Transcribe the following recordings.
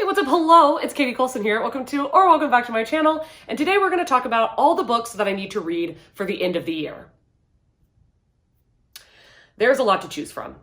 what's up? Hello, it's Katie Colson here. Welcome back to my channel. And today we're going to talk about all the books that I need to read for the end of the year. There's a lot to choose from.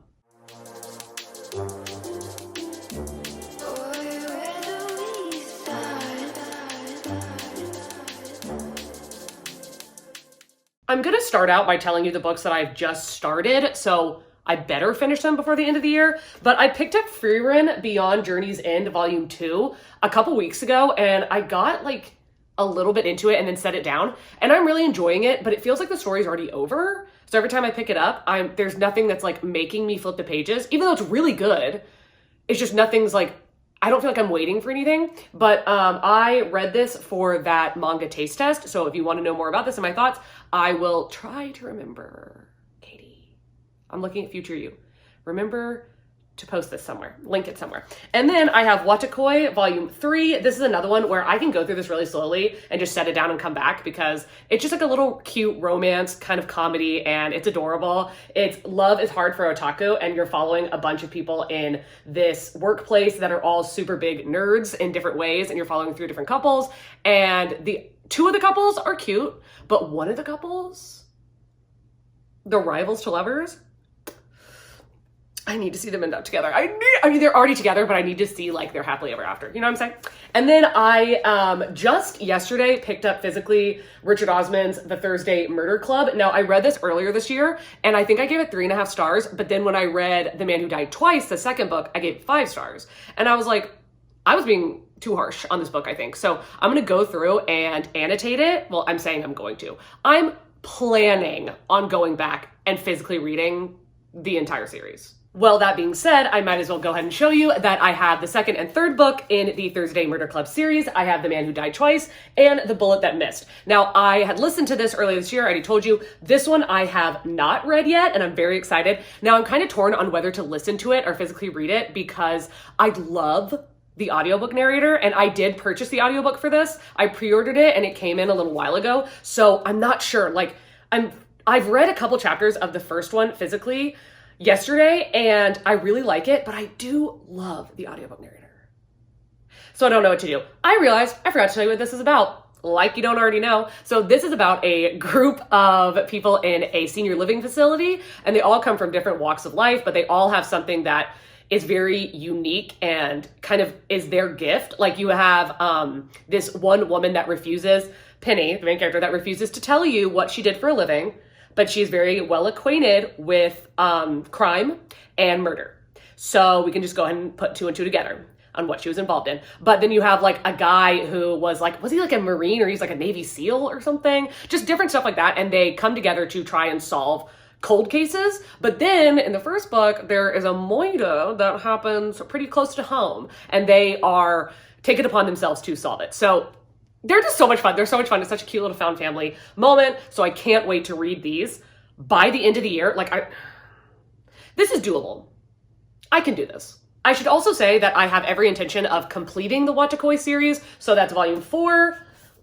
I'm going to start out by telling you the books that I've just started, so I better finish them before the end of the year. But I picked up Rereads Beyond Journey's End Volume 2 a couple weeks ago, and I got like a little bit into it and then set it down. And I'm really enjoying it, but it feels like the story's already over. So every time I pick it up, there's nothing that's like making me flip the pages, even though it's really good. It's just nothing's like, I don't feel like I'm waiting for anything. But I read this for that manga taste test. So if you want to know more about this and my thoughts, I will try to remember. Katie, I'm looking at future you. Remember to post this somewhere, link it somewhere. And then I have Watakoi Volume 3. This is another one where I can go through this really slowly and just set it down and come back because it's just like a little cute romance kind of comedy and it's adorable. It's Love is Hard for Otaku, and you're following a bunch of people in this workplace that are all super big nerds in different ways, and you're following through different couples. And the two of the couples are cute, but one of the couples, the rivals to lovers, I need to see them end up together. I mean, they're already together, but I need to see like their happily ever after. You know what I'm saying? And then I just yesterday picked up physically Richard Osman's The Thursday Murder Club. Now, I read this earlier this year, and I think I gave it 3.5 stars. But then when I read The Man Who Died Twice, the second book, I gave 5 stars. And I was like, I was being too harsh on this book, I think. So I'm going to go through and annotate it. Well, I'm saying I'm going to. I'm planning on going back and physically reading the entire series. Well, that being said, I might as well go ahead and show you that I have the second and third book in the Thursday Murder Club series. I have The Man Who Died Twice and The Bullet That Missed. Now, I had listened to this earlier this year. I already told you this one I have not read yet, and I'm very excited. Now, I'm kind of torn on whether to listen to it or physically read it because I love the audiobook narrator, and I did purchase the audiobook for this. I pre-ordered it and it came in a little while ago. So I'm not sure. Like, I've read a couple chapters of the first one physically yesterday, and I really like it, but I do love the audiobook narrator. So I don't know what to do. I realized I forgot to tell you what this is about, like you don't already know. So this is about a group of people in a senior living facility, and they all come from different walks of life, but they all have something that is very unique and kind of is their gift. Like you have this one woman that refuses, Penny, the main character, that refuses to tell you what she did for a living, but she's very well acquainted with crime and murder. So we can just go ahead and put 2 and 2 together on what she was involved in. But then you have like a guy who was he like a Marine, or he's like a Navy SEAL or something? Just different stuff like that. And they come together to try and solve cold cases. But then in the first book, there is a murder that happens pretty close to home, and they are taken upon themselves to solve it. So they're just so much fun. They're so much fun. It's such a cute little found family moment. So I can't wait to read these by the end of the year. This is doable. I can do this. I should also say that I have every intention of completing the Watakoi series. So that's Volume 4,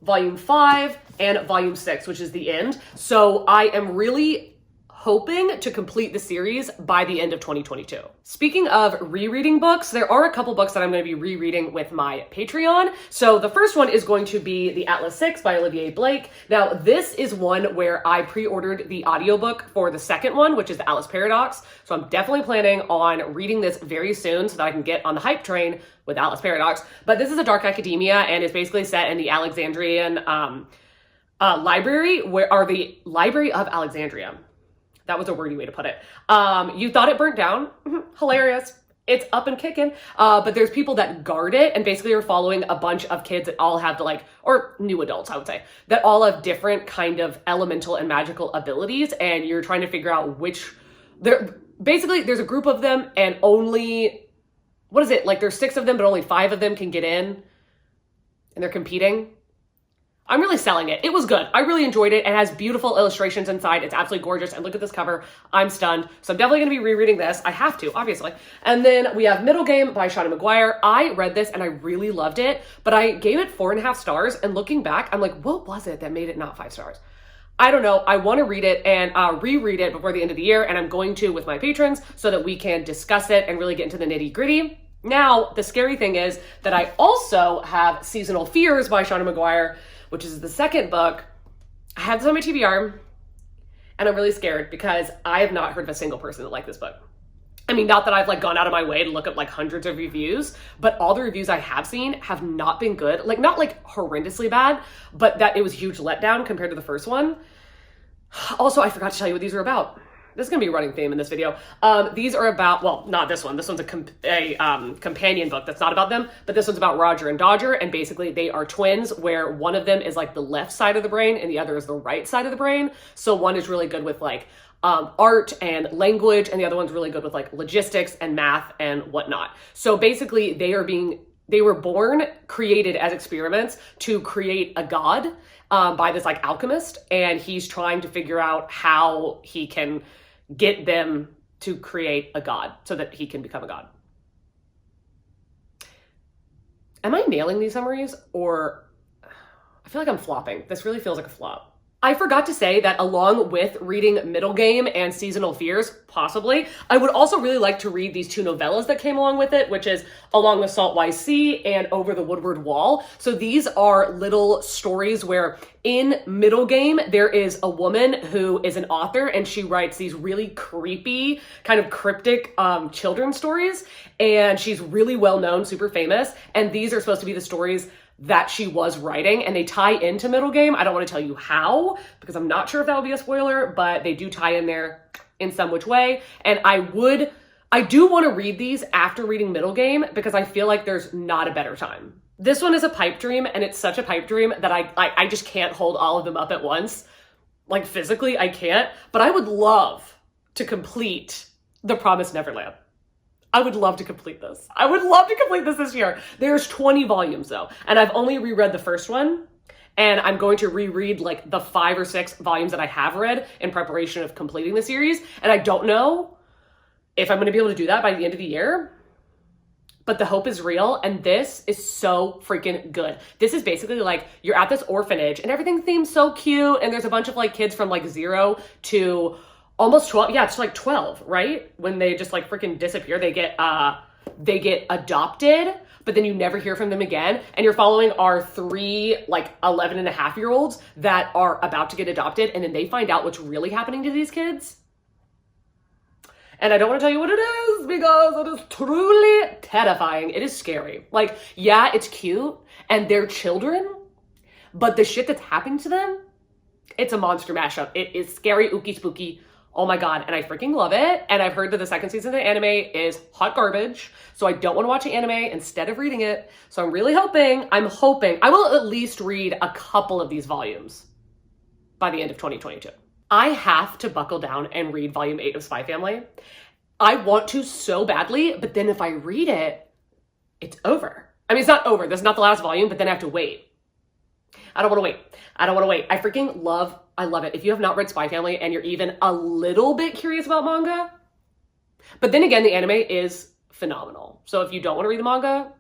Volume 5, and Volume 6, which is the end. So I am really hoping to complete the series by the end of 2022. Speaking of rereading books, there are a couple books that I'm going to be rereading with my Patreon. So the first one is going to be The Atlas 6 by Olivier Blake. Now, this is one where I pre-ordered the audiobook for the second one, which is The Alice Paradox. So I'm definitely planning on reading this very soon so that I can get on the hype train with Alice Paradox. But this is a dark academia, and it's basically set in the Alexandrian library, the Library of Alexandria. That was a wordy way to put it. You thought it burnt down? Hilarious. It's up and kicking. But there's people that guard it, and basically you're following a bunch of kids that all have or new adults, I would say, that all have different kind of elemental and magical abilities, and you're trying to figure out there's a group of them, and only, there's 6 of them, but only 5 of them can get in, and they're competing. I'm really selling it. It was good. I really enjoyed it. It has beautiful illustrations inside. It's absolutely gorgeous. And look at this cover. I'm stunned. So I'm definitely going to be rereading this. I have to, obviously. And then we have Middle Game by Shawnee McGuire. I read this and I really loved it, but I gave it 4.5 stars. And looking back, I'm like, what was it that made it not 5 stars? I don't know. I want to read it and reread it before the end of the year. And I'm going to with my patrons so that we can discuss it and really get into the nitty gritty. Now, the scary thing is that I also have Seasonal Fears by Shauna McGuire, which is the second book. I have this on my TBR, and I'm really scared because I have not heard of a single person that liked this book. I mean, not that I've like gone out of my way to look up like hundreds of reviews, but all the reviews I have seen have not been good. Like, not like horrendously bad, but that it was a huge letdown compared to the first one. Also, I forgot to tell you what these are about. This is going to be a running theme in this video. These are about, well, not this one. This one's a companion book that's not about them, but this one's about Roger and Dodger, and basically they are twins where one of them is like the left side of the brain and the other is the right side of the brain. So one is really good with like art and language, and the other one's really good with like logistics and math and whatnot. So basically they were born, created as experiments to create a god by this like alchemist, and he's trying to figure out how he can get them to create a god so that he can become a god. Am I nailing these summaries, or I feel like I'm flopping? This really feels like a flop. I forgot to say that along with reading Middle Game and Seasonal Fears, possibly, I would also really like to read these two novellas that came along with it, which is Along the Saltwise Sea and Over the Woodward Wall. So these are little stories where in Middle Game, there is a woman who is an author, and she writes these really creepy, kind of cryptic children's stories. And she's really well known, super famous. And these are supposed to be the stories that she was writing, and they tie into Middle Game. I don't want to tell you how, because I'm not sure if that would be a spoiler, but they do tie in there in some which way. And I do want to read these after reading Middle Game, because I feel like there's not a better time. This one is a pipe dream, and it's such a pipe dream that I just can't hold all of them up at once. Like physically, I can't, but I would love to complete The Promised Neverland. I would love to complete this. I would love to complete this year. There's 20 volumes though, and I've only reread the first one, and I'm going to reread like the 5 or 6 volumes that I have read in preparation of completing the series, and I don't know if I'm going to be able to do that by the end of the year, but the hope is real, and this is so freaking good. This is basically like you're at this orphanage, and everything seems so cute, and there's a bunch of like kids from like 0 to almost 12. Yeah, it's like 12, right? When they just like freaking disappear, they get adopted, but then you never hear from them again. And you're following our 3 like 11-and-a-half-year-olds that are about to get adopted, and then they find out what's really happening to these kids. And I don't want to tell you what it is, because it is truly terrifying. It is scary. Like, yeah, it's cute and they're children, but the shit that's happening to them, it's a monster mashup. It is scary, ooky spooky. Oh my God, and I freaking love it. And I've heard that the second season of the anime is hot garbage, so I don't want to watch the anime instead of reading it. So I'm really hoping, I will at least read a couple of these volumes by the end of 2022. I have to buckle down and read volume 8 of Spy Family. I want to so badly, but then if I read it, it's over. I mean, it's not over. This is not the last volume, but then I have to wait. I don't want to wait. I freaking love, I love it. If you have not read Spy Family and you're even a little bit curious about manga, but then again, the anime is phenomenal. So if you don't want to read the manga,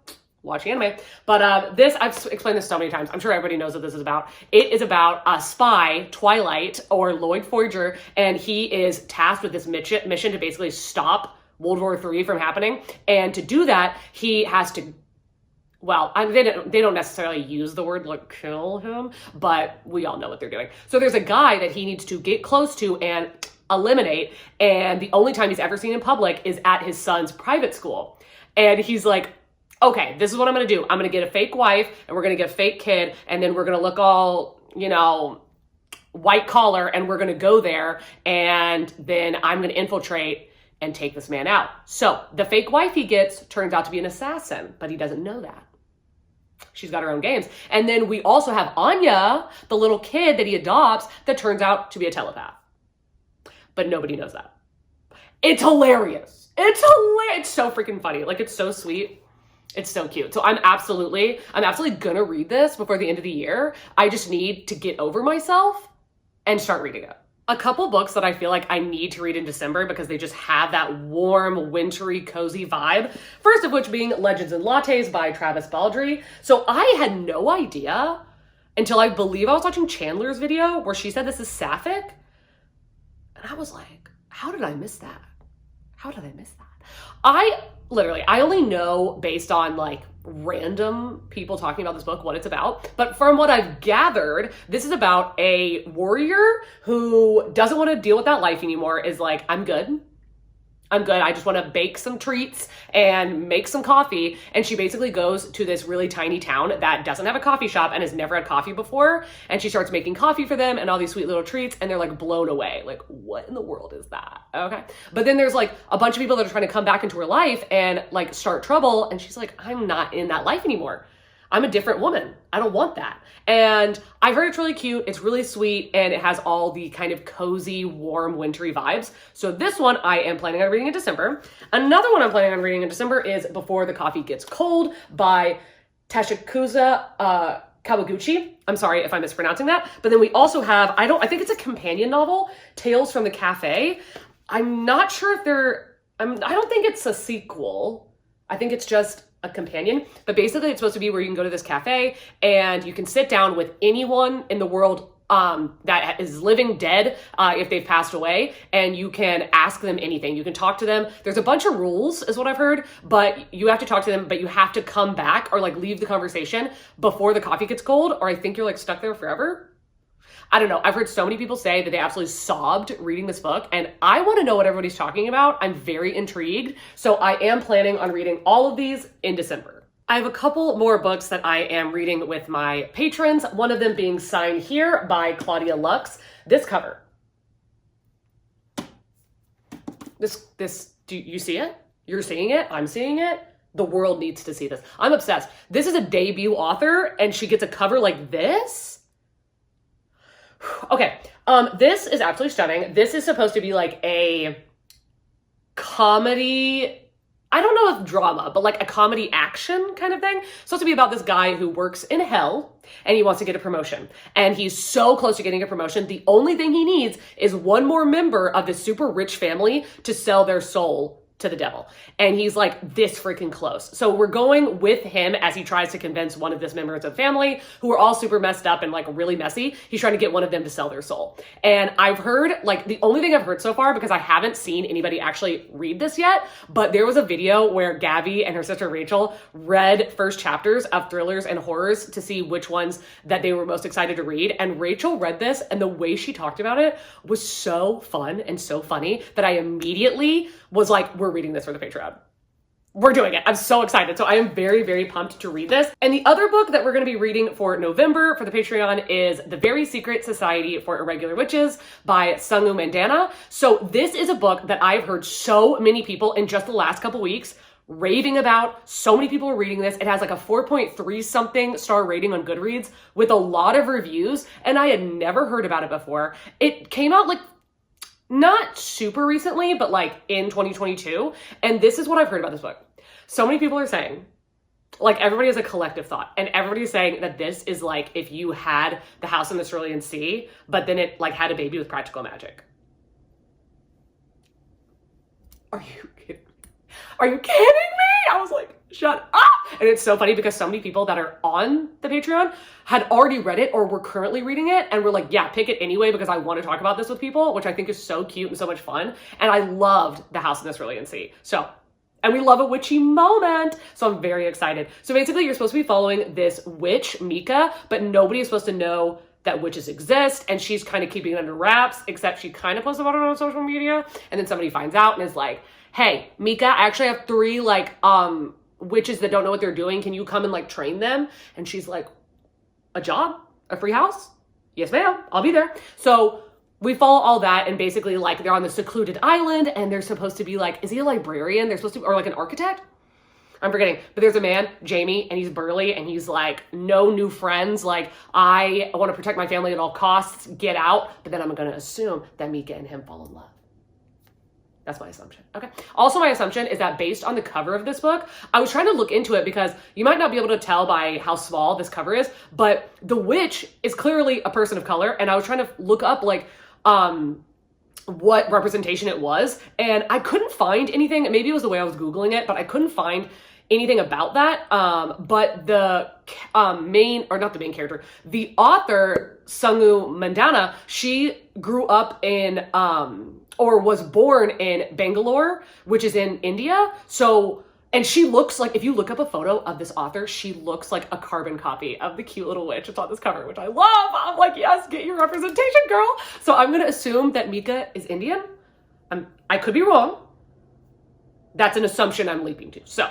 watch the anime. But this, I've explained this so many times. I'm sure everybody knows what this is about. It is about a spy, Twilight, or Lloyd Forger, and he is tasked with this mission to basically stop World War III from happening. And to do that, he has to, well, they don't necessarily use the word like kill him, but we all know what they're doing. So there's a guy that he needs to get close to and eliminate, and the only time he's ever seen in public is at his son's private school. And he's like, okay, this is what I'm gonna do. I'm gonna get a fake wife, and we're gonna get a fake kid, and then we're gonna look all, white collar, and we're gonna go there, and then I'm gonna infiltrate and take this man out. So the fake wife he gets turns out to be an assassin, but he doesn't know that. She's got her own games. And then we also have Anya, the little kid that he adopts, that turns out to be a telepath. But nobody knows that. It's hilarious. It's so freaking funny. Like, it's so sweet. It's so cute. So I'm absolutely gonna read this before the end of the year. I just need to get over myself and start reading it. A couple books that I feel like I need to read in December because they just have that warm, wintry, cozy vibe. First of which being Legends and Lattes by Travis Baldry. So I had no idea until I believe I was watching Chandler's video where she said this is sapphic. And I was like, how did I miss that? How did I miss that? I literally, I only know based on like random people talking about this book what it's about. But from what I've gathered, this is about a warrior who doesn't want to deal with that life anymore, is like, I'm good. I just want to bake some treats and make some coffee. And she basically goes to this really tiny town that doesn't have a coffee shop and has never had coffee before. And she starts making coffee for them and all these sweet little treats. And they're like blown away. Like, what in the world is that? Okay. But then there's like a bunch of people that are trying to come back into her life and like start trouble. And she's like, I'm not in that life anymore. I'm a different woman. I don't want that. And I heard it's really cute. It's really sweet. And it has all the kind of cozy, warm, wintry vibes. So this one I am planning on reading in December. Another one I'm planning on reading in December is Before the Coffee Gets Cold by Tashikusa Kawaguchi. I'm sorry if I'm mispronouncing that. But then we also have, I think it's a companion novel, Tales from the Cafe. I'm not sure if I don't think it's a sequel. I think it's just a companion, but basically it's supposed to be where you can go to this cafe and you can sit down with anyone in the world that is living, dead, if they've passed away, and you can ask them anything. You can talk to them. There's a bunch of rules is what I've heard, but you have to talk to them, but you have to come back or like leave the conversation before the coffee gets cold, or I think you're like stuck there forever. I don't know. I've heard so many people say that they absolutely sobbed reading this book, and I want to know what everybody's talking about. I'm very intrigued. So I am planning on reading all of these in December. I have a couple more books that I am reading with my patrons, one of them being Sign Here by Claudia Lux. This cover. Do you see it? You're seeing it? I'm seeing it? The world needs to see this. I'm obsessed. This is a debut author, and she gets a cover like this? Okay, this is absolutely stunning. This is supposed to be like a comedy, I don't know if drama, but like a comedy action kind of thing. It's supposed to be about this guy who works in hell and he wants to get a promotion. And he's so close to getting a promotion. The only thing he needs is one more member of this super rich family to sell their soul to the devil. And he's like this freaking close. So we're going with him as he tries to convince one of his members of family who are all super messed up and like really messy. He's trying to get one of them to sell their soul. And I've heard, like, the only thing I've heard so far, because I haven't seen anybody actually read this yet, but there was a video where Gabby and her sister Rachel read first chapters of thrillers and horrors to see which ones that they were most excited to read. And Rachel read this, and the way she talked about it was so fun and so funny that I immediately was like, we're reading this for the Patreon. We're doing it. I'm so excited. So I am very, very pumped to read this. And the other book that we're going to be reading for November for the Patreon is The Very Secret Society for Irregular Witches by Sungu Mandana. So this is a book that I've heard so many people in just the last couple weeks raving about. So many people are reading this. It has like a 4.3 something star rating on Goodreads with a lot of reviews. And I had never heard about it before. It came out like not super recently, but like in 2022. And this is what I've heard about this book. So many people are saying, like, everybody has a collective thought, and everybody's saying that this is like if you had the House in the Cerulean Sea, but then it like had a baby with practical magic. Are you kidding? Are you kidding me? I was like, shut up. And it's so funny because so many people that are on the Patreon had already read it or were currently reading it and were like, yeah, pick it anyway because I want to talk about this with people, which I think is so cute and so much fun. And I loved The House in the Cerulean Sea. So, and we love a witchy moment. So I'm very excited. So basically you're supposed to be following this witch, Mika, but nobody is supposed to know that witches exist, and she's kind of keeping it under wraps, except she kind of posts about it on social media, and then somebody finds out and is like, hey, Mika, I actually have 3 like witches that don't know what they're doing. Can you come and like train them? And she's like, a job? A free house? Yes, ma'am. I'll be there. So we follow all that, and basically like they're on the secluded island, and they're supposed to be like, is he a librarian? They're supposed to, or like an architect? I'm forgetting, but there's a man, Jamie, and he's burly, and he's like, no new friends. Like, I want to protect my family at all costs, get out. But then I'm going to assume that Mika and him fall in love. That's my assumption. Okay. Also, my assumption is that based on the cover of this book, I was trying to look into it because you might not be able to tell by how small this cover is, but the witch is clearly a person of color. And I was trying to look up like, what representation it was. And I couldn't find anything. Maybe it was the way I was Googling it, but I couldn't find anything about that. But the main, or not the main character, the author, Sungu Mandana, she grew up in, or was born in Bangalore, which is in India. So And she looks like, if you look up a photo of this author, she looks like a carbon copy of the cute little witch. It's on this cover, which I love. I'm like, yes, get your representation, girl. So I'm going to assume that Mika is Indian. I could be wrong. That's an assumption I'm leaping to. So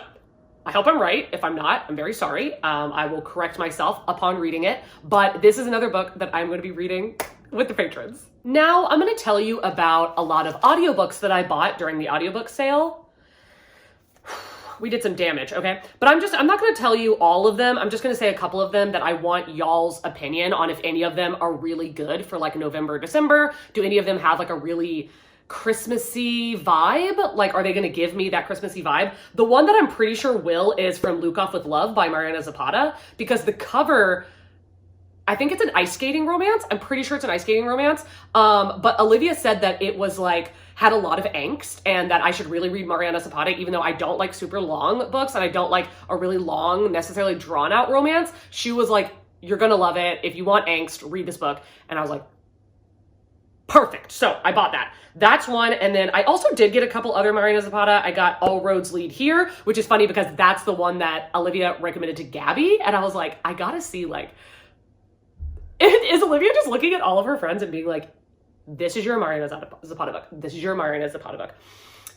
I hope I'm right. If I'm not, I'm very sorry. I will correct myself upon reading it. But this is another book that I'm going to be reading with the patrons. Now I'm going to tell you about a lot of audiobooks that I bought during the audiobook sale. We did some damage, okay? But I'm not gonna tell you all of them. I'm just gonna say a couple of them that I want y'all's opinion on if any of them are really good for like November, December. Do any of them have like a really Christmassy vibe? Like, are they gonna give me that Christmassy vibe? The one that I'm pretty sure will is from Luke Off with Love by Mariana Zapata, because the cover, I think it's an ice skating romance. I'm pretty sure it's an ice skating romance. But Olivia said that it was like, had a lot of angst and that I should really read Mariana Zapata, even though I don't like super long books and I don't like a really long, necessarily drawn out romance. She was like, you're gonna love it. If you want angst, read this book. And I was like, perfect. So I bought that. That's one. And then I also did get a couple other Mariana Zapata. I got All Roads Lead Here, which is funny because that's the one that Olivia recommended to Gabby. And I was like, I gotta see, like, is Olivia just looking at all of her friends and being like, this is your Mariana Zapata book. This is your Mariana Zapata book.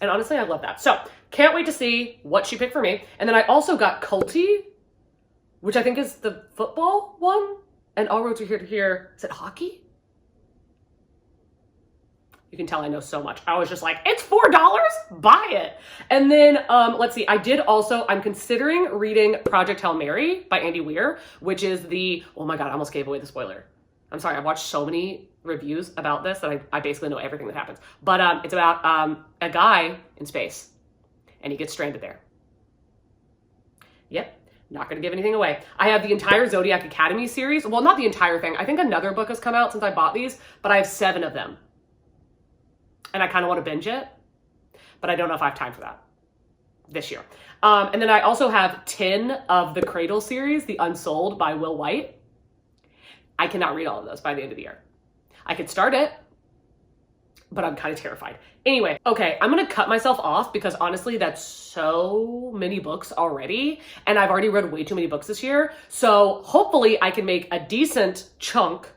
And honestly, I love that. So can't wait to see what she picked for me. And then I also got Culty, which I think is the football one. And All Roads Are Here to Here. Is it hockey? You can tell I know so much. I was just like, it's $4, buy it. And then let's see, I'm considering reading Project Hail Mary by Andy Weir, which is oh my God, I almost gave away the spoiler. I'm sorry, I've watched so many reviews about this that I basically know everything that happens. But it's about a guy in space and he gets stranded there. Yep. Not going to give anything away. I have the entire Zodiac Academy series. Well, not the entire thing. I think another book has come out since I bought these, but I have 7 of them. And I kind of want to binge it, but I don't know if I have time for that this year. And then I also have 10 of the Cradle series, The Unsold by Will White. I cannot read all of those by the end of the year. I could start it, but I'm kind of terrified. Anyway, okay, I'm gonna cut myself off because honestly, that's so many books already, and I've already read way too many books this year. So hopefully I can make a decent chunk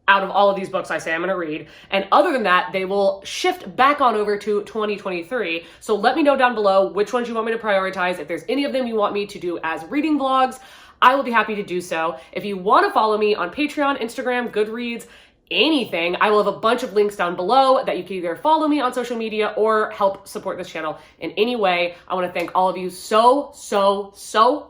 out of all of these books I say I'm gonna read. And other than that, they will shift back on over to 2023. So let me know down below which ones you want me to prioritize. If there's any of them you want me to do as reading vlogs, I will be happy to do so. If you want to follow me on Patreon, Instagram, Goodreads, anything, I will have a bunch of links down below that you can either follow me on social media or help support this channel in any way. I want to thank all of you so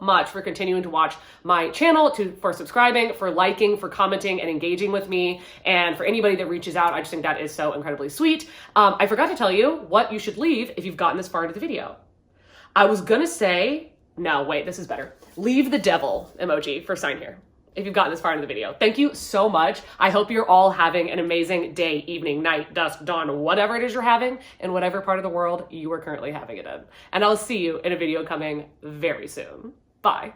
much for continuing to watch my channel, for subscribing, for liking, for commenting and engaging with me, and for anybody that reaches out. I just think that is so incredibly sweet. I forgot to tell you what you should leave if you've gotten this far into the video. I was gonna say, no, wait, this is better. Leave the devil emoji for sign here if you've gotten this far into the video. Thank you so much. I hope you're all having an amazing day, evening, night, dusk, dawn, whatever it is you're having in whatever part of the world you are currently having it in. And I'll see you in a video coming very soon. Bye.